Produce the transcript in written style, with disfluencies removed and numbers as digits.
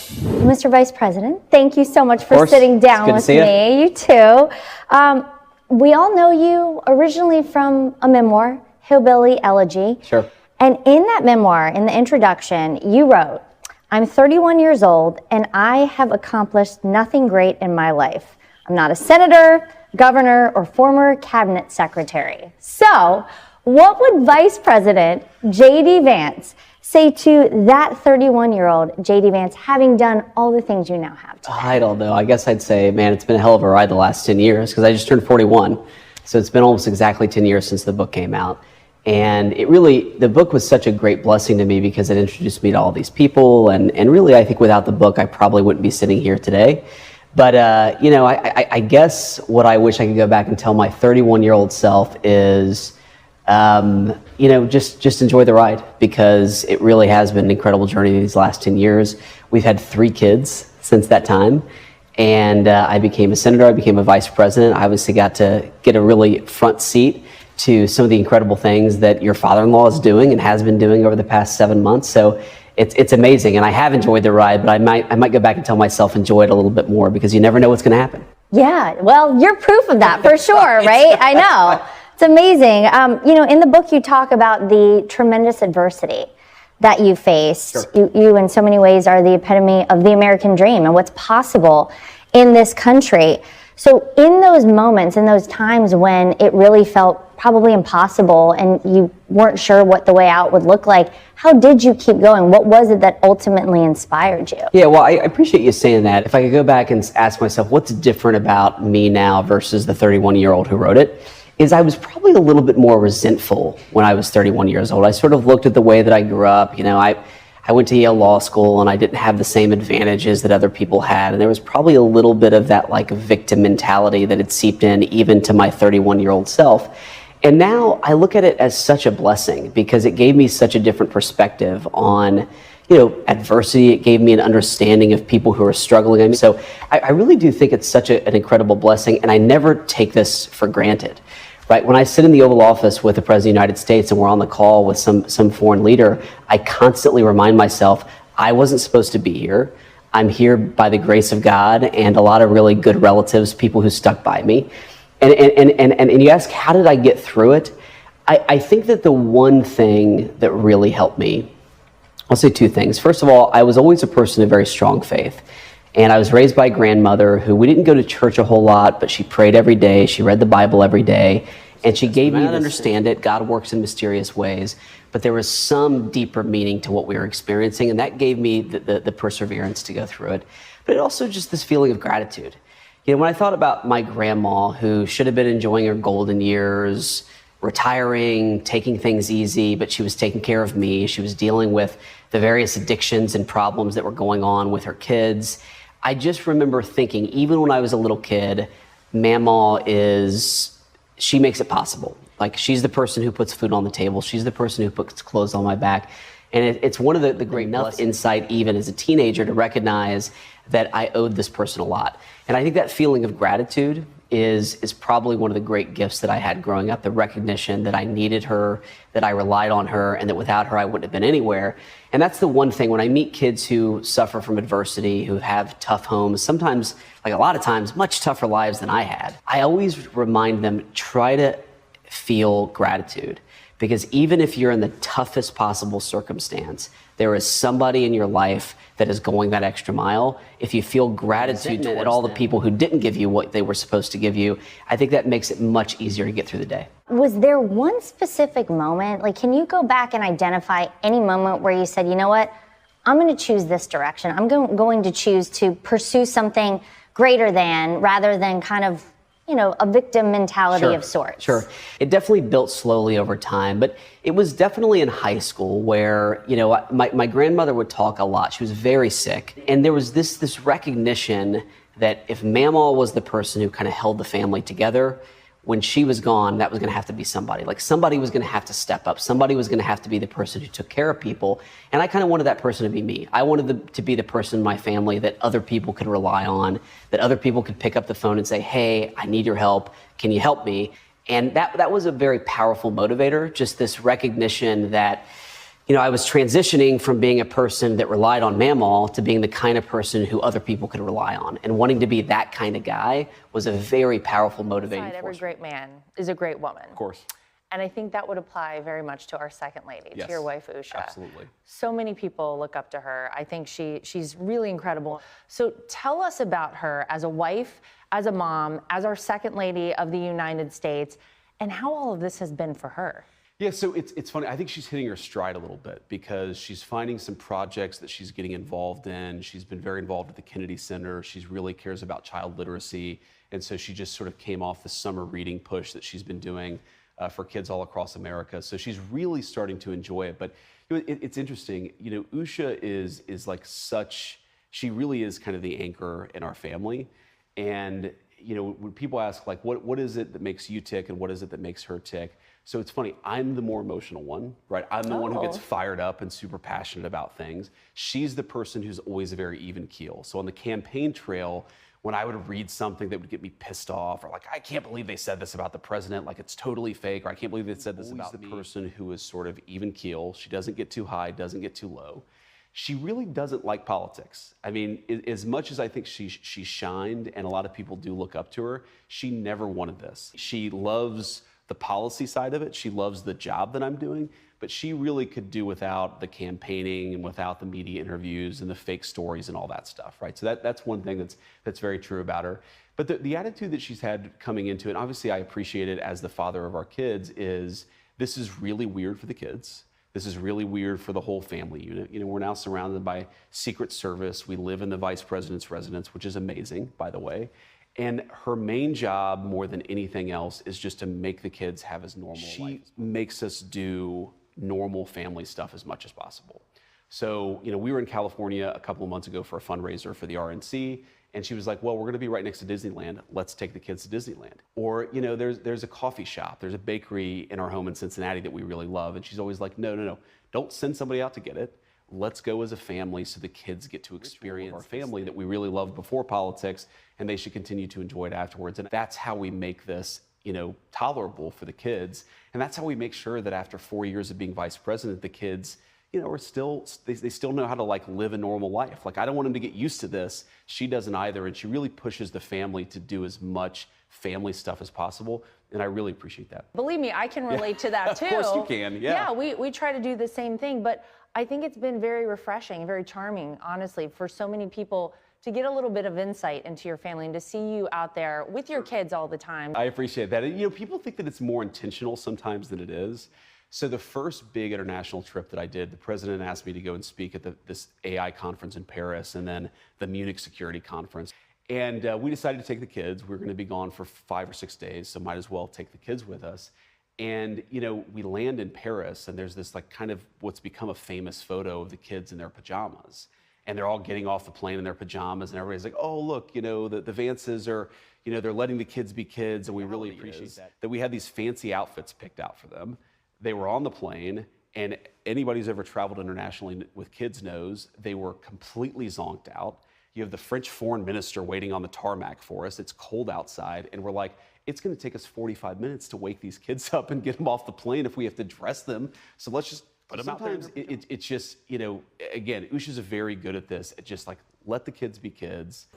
Mr. Vice President, thank you so much for sitting down with me. You too. We all know you originally from a memoir, Hillbilly Elegy. Sure. And in that memoir, in the introduction, you wrote, "I'm 31 years old and I have accomplished nothing great in my life. I'm not a senator, governor, or former cabinet secretary." So, what would Vice President J.D. Vance say to that 31-year-old J.D. Vance, having done all the things you now have today? I don't know. I guess I'd say, man, it's been a hell of a ride the last 10 years because I just turned 41. So it's been almost exactly 10 years since the book came out. And the book was such a great blessing to me because it introduced me to all these people. And really, I think without the book, I probably wouldn't be sitting here today. But, I guess what I wish I could go back and tell my 31-year-old self is, just enjoy the ride, because it really has been an incredible journey these last 10 years. We've had 3 kids since that time. And I became a senator, I became a vice president. I obviously got to get a really front seat to some of the incredible things that your father-in-law is doing and has been doing over the past 7 months. So it's amazing, and I have enjoyed the ride, but I might go back and tell myself enjoy it a little bit more, because you never know what's going to happen. Yeah, well, you're proof of that for sure, right? I know. It's amazing. In the book you talk about the tremendous adversity that you faced. Sure. You in so many ways are the epitome of the American dream and what's possible in this country. So in those moments, in those times when it really felt probably impossible and you weren't sure what the way out would look like, how did you keep going? What was it that ultimately inspired you? Yeah, well, I appreciate you saying that. If I could go back and ask myself what's different about me now versus the 31-year-old who wrote it, is I was probably a little bit more resentful when I was 31 years old. I sort of looked at the way that I grew up. I went to Yale Law School and I didn't have the same advantages that other people had. And there was probably a little bit of that victim mentality that had seeped in even to my 31-year-old self. And now I look at it as such a blessing because it gave me such a different perspective on, adversity. It gave me an understanding of people who are struggling. So I really do think it's such an incredible blessing, and I never take this for granted. Right? When I sit in the Oval Office with the President of the United States and we're on the call with some foreign leader, I constantly remind myself, I wasn't supposed to be here. I'm here by the grace of God and a lot of really good relatives, people who stuck by me. And you ask, how did I get through it? I think that the one thing that really helped me, I'll say 2 things. First of all, I was always a person of very strong faith. And I was raised by a grandmother who, we didn't go to church a whole lot, but she prayed every day. She read the Bible every day. And she gave me to understand it. God works in mysterious ways. But there was some deeper meaning to what we were experiencing. And that gave me the perseverance to go through it. But it also just this feeling of gratitude. When I thought about my grandma, who should have been enjoying her golden years, retiring, taking things easy, but she was taking care of me. She was dealing with the various addictions and problems that were going on with her kids. I just remember thinking, even when I was a little kid, Mama she makes it possible. She's the person who puts food on the table. She's the person who puts clothes on my back. And it's one of the great insight, even as a teenager, to recognize that I owed this person a lot. And I think that feeling of gratitude is probably one of the great gifts that I had growing up, the recognition that I needed her, that I relied on her, and that without her I wouldn't have been anywhere. And that's the one thing when I meet kids who suffer from adversity, who have tough homes, sometimes, a lot of times, much tougher lives than I had. I always remind them, try to feel gratitude. Because even if you're in the toughest possible circumstance, there is somebody in your life that is going that extra mile. If you feel gratitude at all the people who didn't give you what they were supposed to give you, I think that makes it much easier to get through the day. Was there one specific moment, can you go back and identify any moment where you said, you know what, I'm going to choose this direction. I'm going to choose to pursue something greater than, rather than kind of a victim mentality of sorts? Sure. It definitely built slowly over time, but it was definitely in high school where, my grandmother would talk a lot. She was very sick. And there was this recognition that if Mama was the person who kind of held the family together, when she was gone, that was going to have to be somebody. Somebody was going to have to step up. Somebody was going to have to be the person who took care of people. And I kind of wanted that person to be me. I wanted to be the person in my family that other people could rely on, that other people could pick up the phone and say, hey, I need your help. Can you help me? And that was a very powerful motivator, just this recognition that I was transitioning from being a person that relied on Mamaw to being the kind of person who other people could rely on. And wanting to be that kind of guy was a very powerful motivating force. Every great man is a great woman. Of course. And I think that would apply very much to our second lady, to your wife, Usha. Absolutely. So many people look up to her. I think she's really incredible. So tell us about her as a wife, as a mom, as our second lady of the United States, and how all of this has been for her. Yeah, so it's funny. I think she's hitting her stride a little bit because she's finding some projects that she's getting involved in. She's been very involved at the Kennedy Center. She really cares about child literacy. And so she just sort of came off the summer reading push that she's been doing for kids all across America. So she's really starting to enjoy it. But it's interesting. Usha is like she really is kind of the anchor in our family. And when people ask like, what is it that makes you tick and what is it that makes her tick? So it's funny, I'm the more emotional one, right? I'm the one who gets fired up and super passionate about things. She's the person who's always a very even keel. So on the campaign trail, when I would read something that would get me pissed off, or like, I can't believe they said this about the president, like it's totally fake, or I can't believe they said this about me. The person who is sort of even keel. She doesn't get too high, doesn't get too low. She really doesn't like politics. I mean, as much as I think she shined, and a lot of people do look up to her, she never wanted this. She loves the policy side of it. She loves the job that I'm doing, but she really could do without the campaigning and without the media interviews and the fake stories and all that stuff, right? So that's one thing that's very true about her. But the attitude that she's had coming into it, and obviously I appreciate it as the father of our kids, is this is really weird for the kids. This is really weird for the whole family unit. We're now surrounded by Secret Service. We live in the vice president's residence, which is amazing, by the way. And her main job, more than anything else, is just to make the kids have as normal life. She makes us do normal family stuff as much as possible. So, we were in California a couple of months ago for a fundraiser for the RNC, and she was like, well, we're going to be right next to Disneyland. Let's take the kids to Disneyland. Or, there's a coffee shop, there's a bakery in our home in Cincinnati that we really love. And she's always like, no, don't send somebody out to get it. Let's go as a family so the kids get to experience our family that we really loved before politics, and they should continue to enjoy it afterwards. And that's how we make this, tolerable for the kids. And that's how we make sure that after 4 years of being vice president, the kids, are they still know how to like live a normal life. Like, I don't want them to get used to this. She doesn't either. And she really pushes the family to do as much family stuff as possible. And I really appreciate that. Believe me, I can relate to that too. Of course you can, yeah. Yeah, we try to do the same thing, but I think it's been very refreshing, very charming, honestly, for so many people to get a little bit of insight into your family and to see you out there with your kids all the time. I appreciate that. And, people think that it's more intentional sometimes than it is. So the first big international trip that I did, the president asked me to go and speak at this AI conference in Paris and then the Munich Security Conference. And we decided to take the kids. We were going to be gone for 5 or 6 days, so might as well take the kids with us. And, we land in Paris, and there's this like kind of what's become a famous photo of the kids in their pajamas. And they're all getting off the plane in their pajamas, and everybody's like, oh, look, the Vances are, they're letting the kids be kids, and we really appreciate that we had these fancy outfits picked out for them. They were on the plane, and anybody who's ever traveled internationally with kids knows they were completely zonked out. You have the French foreign minister waiting on the tarmac for us. It's cold outside, and we're like, it's going to take us 45 minutes to wake these kids up and get them off the plane if we have to dress them. So let's just put them out there. Sometimes it's just, again, Usha's very good at this. It's just like, let the kids be kids.